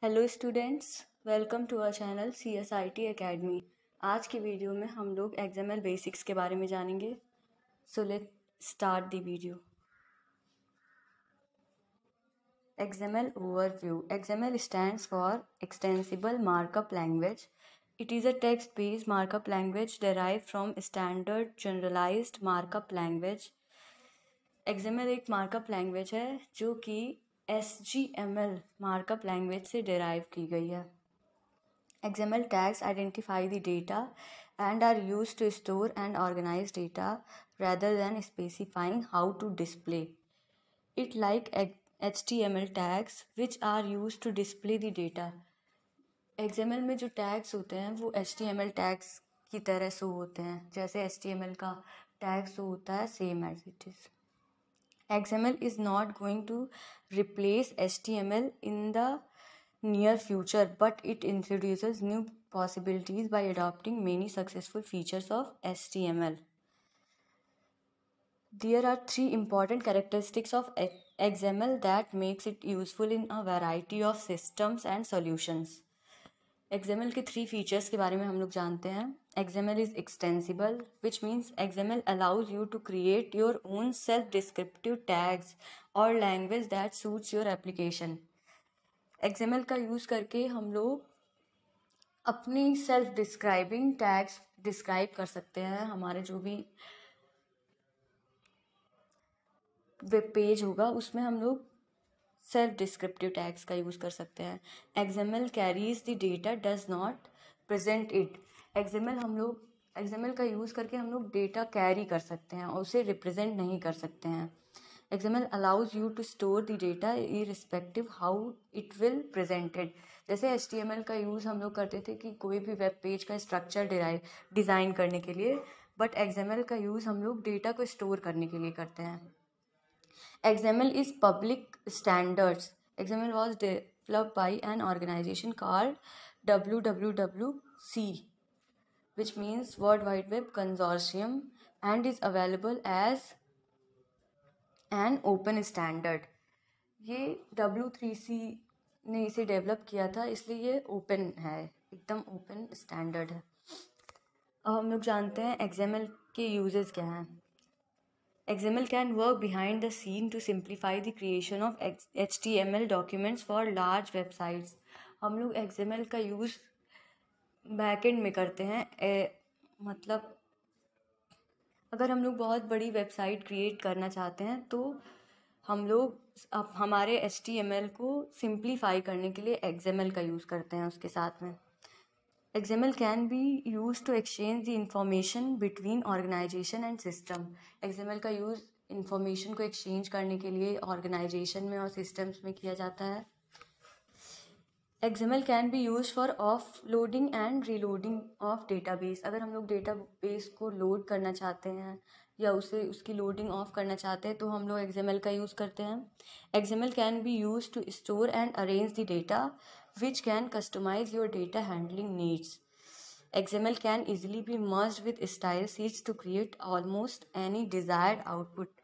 Hello students, welcome to our channel CSIT academy. आज की video में हम लोग XML बेसिक्स के बारे में जानेंगे। So let start the video. XML overview. XML stands for Extensible Markup Language. It is a text-based markup language derived from standard generalized markup language. XML एक मार्कअप लैंग्वेज है जो कि SGML मार्कअप लैंग्वेज से derive की गई है। XML tags identify the data and are used to store and organize data rather than specifying how to display it, like HTML tags which are used to display the data. XML में जो tags होते हैं वो HTML tags की तरह show होते हैं, जैसे HTML का tag शो होता है same as it is. XML is not going to replace HTML in the near future, but it introduces new possibilities by adopting many successful features of HTML. There are three important characteristics of XML that makes it useful in a variety of systems and solutions. XML के 3 features के बारे में हम लोग जानते हैं। XML is extensible, which means XML allows you to create your own self-descriptive tags or language that suits your application. XML का use करके हम लोग अपनी सेल्फ डिस्क्राइबिंग टैग्स डिस्क्राइब कर सकते हैं। हमारे जो भी वेब पेज होगा उसमें हम लोग सेल्फ डिस्क्रिप्टिव टैग्स का यूज़ कर सकते हैं। XML carries the data, does not present it. XML का यूज़ करके हम लोग डेटा कैरी कर सकते हैं और उसे रिप्रेजेंट नहीं कर सकते हैं। XML allows you to store the data irrespective how it will presented. जैसे HTML का यूज़ हम लोग करते थे कि कोई भी वेब पेज का स्ट्रक्चर डिज़ाइन करने के लिए, बट XML का यूज़ हम लोग डेटा को स्टोर करने के लिए करते हैं। XML is public standards. XML was developed by an organization called WWWC, which means World Wide Web Consortium, and is available as an open standard. ये W3C ने इसे डेवलप किया था, इसलिए ये ओपन है, एकदम ओपन स्टैंडर्ड है। अब हम लोग जानते हैं XML के यूजेस क्या हैं। XML can work behind the scene to simplify the creation of HTML documents for large websites. हम लोग XML का यूज़ बैकएंड में करते हैं। मतलब अगर हम लोग बहुत बड़ी वेबसाइट क्रिएट करना चाहते हैं तो हम लोग हमारे HTML को सिंप्लीफाई करने के लिए XML का यूज़ करते हैं उसके साथ में। XML can be used to exchange the information between organization and system. XML का यूज़ इंफॉर्मेशन को एक्सचेंज करने के लिए ऑर्गेनाइजेशन में और सिस्टम्स में किया जाता है। XML can be used for offloading and reloading of database. अगर हम लोग डेटाबेस को लोड करना चाहते हैं या उसकी लोडिंग ऑफ करना चाहते हैं तो हम लोग XML का यूज़ करते हैं। XML can be used to store and arrange the data, which can customize your data handling needs. XML can easily be merged with style sheets to create almost any desired output.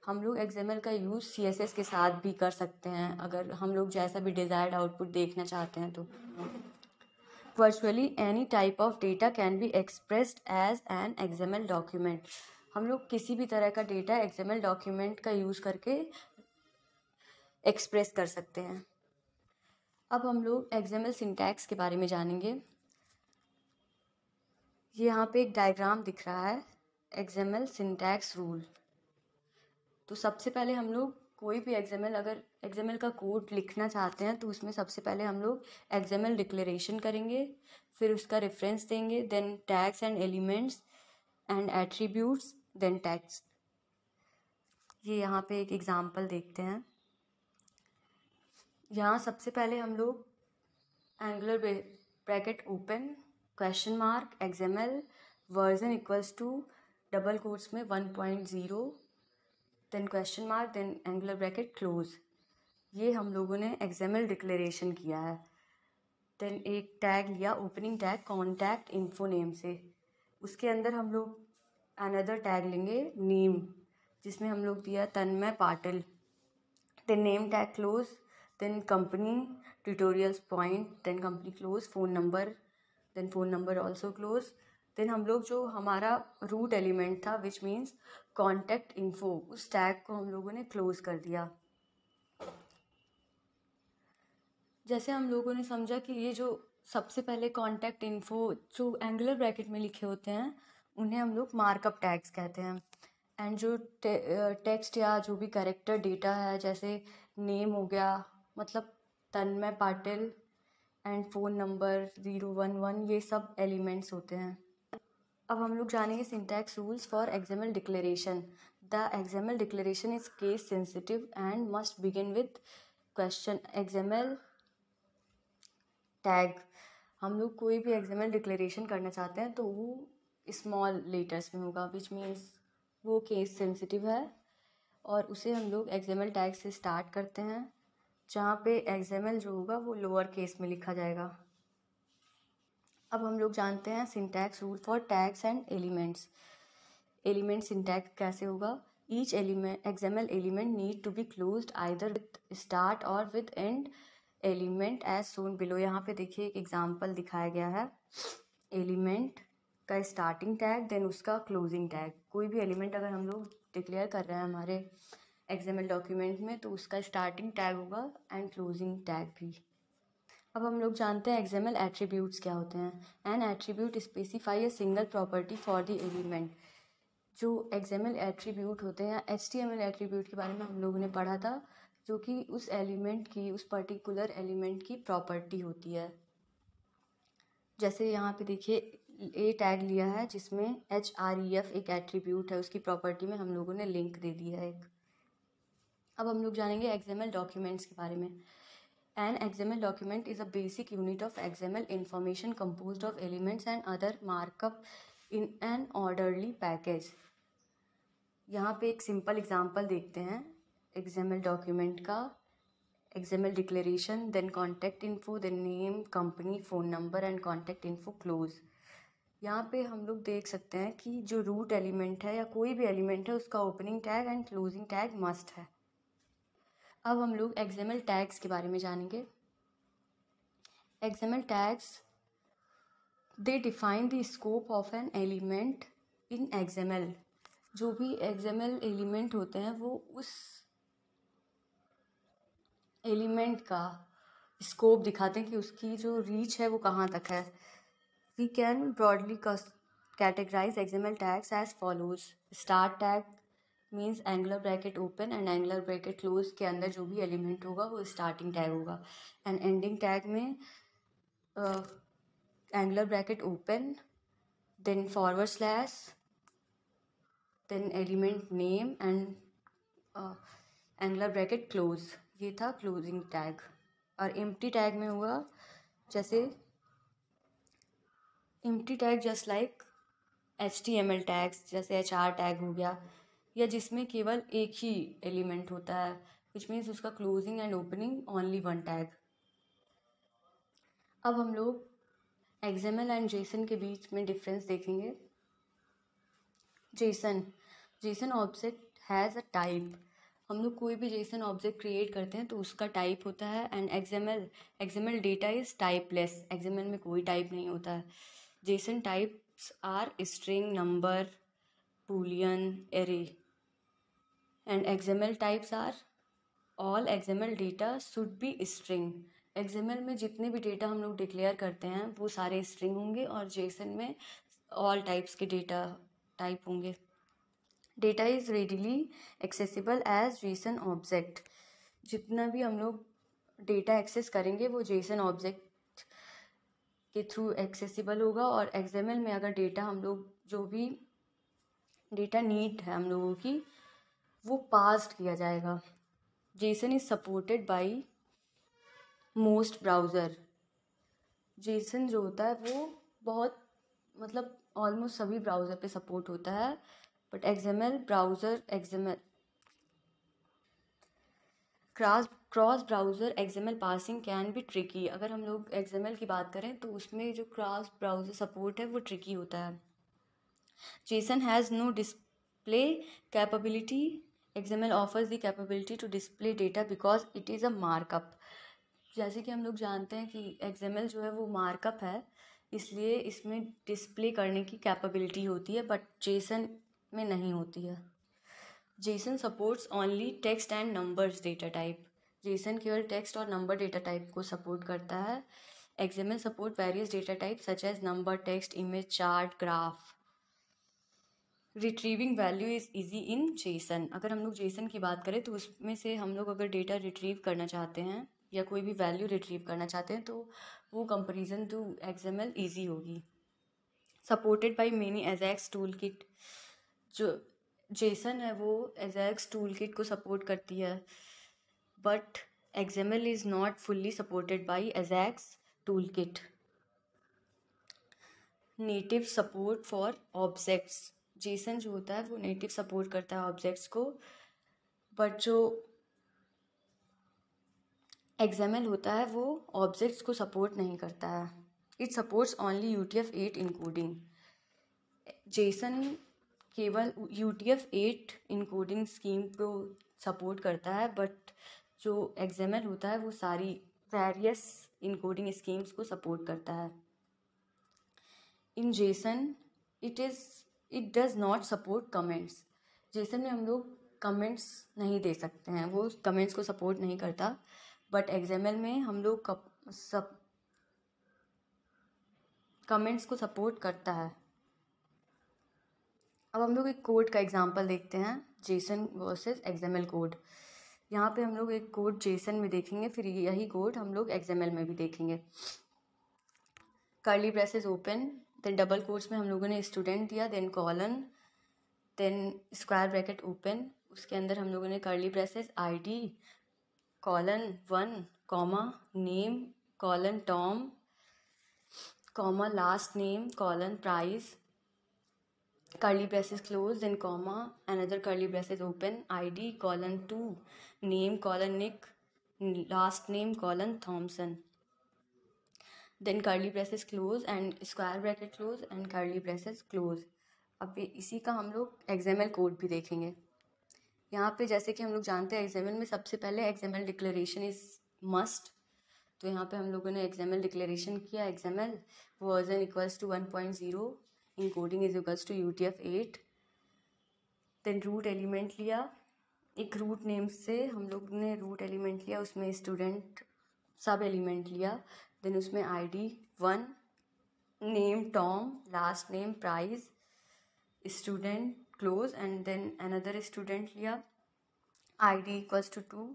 हम लोग XML का use CSS के साथ भी कर सकते हैं अगर हम लोग जैसा भी डिज़ायर्ड आउटपुट देखना चाहते हैं तो। Virtually any type of data can be expressed as an XML document. हम लोग किसी भी तरह का डेटा XML डॉक्यूमेंट का यूज़ करके एक्सप्रेस कर सकते हैं। अब हम लोग XML सिंटैक्स के बारे में जानेंगे। ये यहाँ पे एक डायग्राम दिख रहा है, XML सिंटैक्स रूल। तो सबसे पहले हम लोग कोई भी अगर XML का कोड लिखना चाहते हैं तो उसमें सबसे पहले हम लोग XML डिक्लेरेशन करेंगे, फिर उसका रेफरेंस देंगे, then tags and elements and attributes, then text. ये यहाँ पे एक एग्जांपल देखते हैं। यहाँ सबसे पहले हम लोग angular bracket open question mark XML version equals to double quotes में 1.0, then question mark, then angular bracket close. ये हम लोगों ने XML डिक्लेरेशन किया है। देन एक टैग लिया, opening tag contact info name से। उसके अंदर हम लोग अनदर टैग लेंगे नेम, जिसमें हम लोग दिया Tanmay Patil. Then name tag close, then company tutorials point, then company close, phone number, then phone number also close. then हम लोग जो हमारा रूट एलिमेंट था विच मीन्स कॉन्टैक्ट इन्फो, उस टैग को हम लोगों ने क्लोज कर दिया। जैसे हम लोगों ने समझा कि ये जो सबसे पहले कॉन्टैक्ट इन्फो जो एंगुलर ब्रैकेट में लिखे होते हैं उन्हें हम लोग मार्कअप टैग्स कहते हैं। एंड जो टेक्स्ट या जो भी कैरेक्टर डेटा है जैसे नेम हो गया, मतलब तन्मय पाटिल, एंड फ़ोन नंबर 011, ये सब एलिमेंट्स होते हैं। अब हम लोग जानेंगे syntax rules for XML declaration. The XML declaration is case sensitive and must begin with question XML tag. हम लोग कोई भी एक्सएमएल डिक्लेरेशन करना चाहते हैं तो वो स्मॉल लेटर्स में होगा, विच मीन्स वो केस सेंसिटिव है और उसे हम लोग एक्सएमएल टैग से स्टार्ट करते हैं, जहाँ पे एक्सएमएल जो होगा वो लोअर केस में लिखा जाएगा। अब हम लोग जानते हैं syntax rule for tags and elements. Element syntax कैसे होगा? Each element XML element need to be closed either with start और with end element as shown below. यहाँ पे देखिए एक एग्जाम्पल दिखाया गया है, एलिमेंट का स्टार्टिंग टैग देन उसका क्लोजिंग टैग। कोई भी एलिमेंट अगर हम लोग डिक्लेयर कर रहे हैं हमारे एक्सएमएल डॉक्यूमेंट में तो उसका स्टार्टिंग टैग होगा एंड क्लोजिंग टैग भी। अब हम लोग जानते हैं एक्सएमएल एट्रीब्यूट्स क्या होते हैं। N attribute specify a single property for the element. जो एक्सएमएल एट्रीब्यूट होते हैं, एचटीएमएल एट्रीब्यूट के बारे में हम लोगों ने पढ़ा था, जो कि उस एलिमेंट की, उस पर्टिकुलर एलिमेंट की प्रॉपर्टी होती है। जैसे यहाँ पे देखिए ए टैग लिया है जिसमें HREF एक एट्रीब्यूट है, उसकी प्रॉपर्टी में हम लोगों ने लिंक दे दिया है एक। अब हम लोग जानेंगे एक्सएमएल डॉक्यूमेंट्स के बारे में। An XML document is a basic unit of XML information composed of elements and other markup in an orderly package. यहाँ पे एक सिंपल एग्जांपल देखते हैं एक्सएमएल डॉक्यूमेंट का। XML declaration, then contact info, then name, company, phone number and contact info close. यहाँ पे हम लोग देख सकते हैं कि जो रूट एलिमेंट है या कोई भी एलिमेंट है उसका opening tag and closing tag must है। अब हम लोग एक्सएमएल टैग्स के बारे में जानेंगे। XML tags they define the scope of an element in XML. जो भी एक्सएमएल एलिमेंट होते हैं वो उस एलिमेंट का स्कोप दिखाते हैं कि उसकी जो रीच है वो कहाँ तक है। We can broadly categorise XML tags as follows. Start tag means angular bracket open and angular bracket close के अंदर जो भी एलिमेंट होगा वो स्टार्टिंग टैग होगा। एंड एंडिंग टैग में angular bracket open, then forward slash, then element name and angular bracket close. ये था क्लोजिंग टैग। और एम्प्टी टैग में हुआ जैसे empty tag just like HTML tags, जैसे HR टैग हो गया, या जिसमें केवल एक ही एलिमेंट होता है, विच मीन्स उसका closing and opening only one tag. अब हम लोग XML एंड JSON के बीच में डिफरेंस देखेंगे। JSOन ऑब्जेक्ट हैज़ अ टाइप। हम लोग कोई भी JSON ऑब्जेक्ट क्रिएट करते हैं तो उसका टाइप होता है। And XML data is typeless. XML में कोई टाइप नहीं होता है। JSON types are string, number, boolean, array. And XML types are all XML data should be string. XML में जितने भी डेटा हम लोग डिक्लेयर करते हैं वो सारे स्ट्रिंग होंगे और JSOन में ऑल टाइप्स के डेटा टाइप होंगे। Data is readily accessible as JSON object. जितना भी हम लोग डेटा एक्सेस करेंगे वो JSOन ऑब्जेक्ट के थ्रू एक्सेसिबल होगा। और XML में अगर डेटा हम लोग जो भी डेटा नीड है हम लोगों की वो पास्ड किया जाएगा। JSON is supported by most browser. JSON जो होता है वो बहुत मतलब ऑलमोस्ट सभी ब्राउज़र पे सपोर्ट होता है, but XML browser cross browser XML passing can be tricky. अगर हम लोग XML की बात करें तो उसमें जो क्रॉस ब्राउज़र सपोर्ट है वो ट्रिकी होता है। JSON has no display capability. XML offers the capability to display data because it is a markup. जैसे कि हम लोग जानते हैं कि XML जो है वो मार्कअप है, इसलिए इसमें डिस्प्ले करने की कैपेबिलिटी होती है, बट जेसन में नहीं होती है। JSON supports only text and numbers data type. JSON केवल टेक्स्ट और नंबर डेटा टाइप को सपोर्ट करता है। XML support various data type such as number, text, image, chart, graph. Retrieving value is easy in JSON. अगर हम लोग Jason की बात करें तो उसमें से हम लोग अगर डेटा रिट्रीव करना चाहते हैं या कोई भी वैल्यू रिट्रीव करना चाहते हैं तो वो कंपैरिजन टू XML ईजी होगी। Supported by many Ajax tool kit. जो जेसन है वो एजैक्स टूल किट को सपोर्ट करती है, but XML is not fully supported by Ajax tool kit. Native support for objects. Jason जो होता है वो नेटिव सपोर्ट करता है ऑब्जेक्ट्स को, बट जो XML होता है वो ऑब्जेक्ट्स को सपोर्ट नहीं करता है। It supports only UTF-8 encoding. Jason केवल UTF-8 इनकोडिंग स्कीम को सपोर्ट करता है, बट जो XML होता है वो सारी वेरियस इनकोडिंग स्कीम्स को सपोर्ट करता है। In JSON it does not support comments. JSON में हम लोग कमेंट्स नहीं दे सकते हैं, वो कमेंट्स को सपोर्ट नहीं करता, बट XML में हम लोग सब कमेंट्स को सपोर्ट करता है। अब हम लोग एक कोड का एग्जांपल देखते हैं, जेसन वर्सेस XML कोड। यहाँ पे हम लोग एक कोड जेसन में देखेंगे, फिर यही कोड हम लोग XML में भी देखेंगे। Curly braces open, then double quotes में हम लोगों ने स्टूडेंट दिया, then colon, then square bracket open, उसके अंदर हम लोगों ने curly braces ID colon 1 comma name colon Tom comma last name colon Price, curly braces close, then comma, another curly braces open, ID colon 2 name colon Nick, last name colon Thompson, then curly braces close and square bracket close and curly braces close। अब इसी का हम लोग XML code भी देखेंगे। यहाँ पे जैसे कि हम लोग जानते हैं XML में सबसे पहले XML डिक्लेरेशन इज मस्ट, तो यहाँ पे हम लोगों ने XML डिक्लेरेशन किया। XML version equals to 1.0, encoding is equals to UTF-8, then root element लिया, एक रूट नेम से हम लोग ने रूट एलिमेंट लिया, उसमें स्टूडेंट सब एलिमेंट लिया, देन उसमें ID 1 name Tom, last name Price, student close, and then another student लिया, ID इक्वल्स टू 2,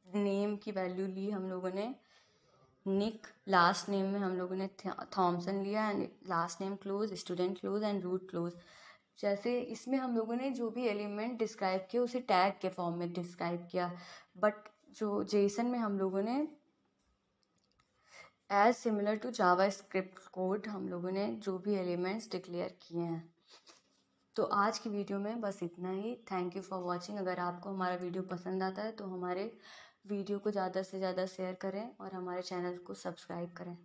नेम की वैल्यू ली हम लोगों ने निक, लास्ट नेम में हम लोगों ने थॉमसन लिया, and last name close, student close and root close. जैसे इसमें हम लोगों ने जो भी एलिमेंट डिस्क्राइब किया उसे टैग के फॉर्म में डिस्क्राइब किया, बट जो जेसन में हम लोगों ने as similar to JavaScript code हम लोगों ने जो भी एलिमेंट्स डिक्लेयर किए हैं। तो आज की वीडियो में बस इतना ही। Thank you for watching. अगर आपको हमारा वीडियो पसंद आता है तो हमारे वीडियो को ज़्यादा से ज़्यादा शेयर करें और हमारे चैनल को सब्सक्राइब करें।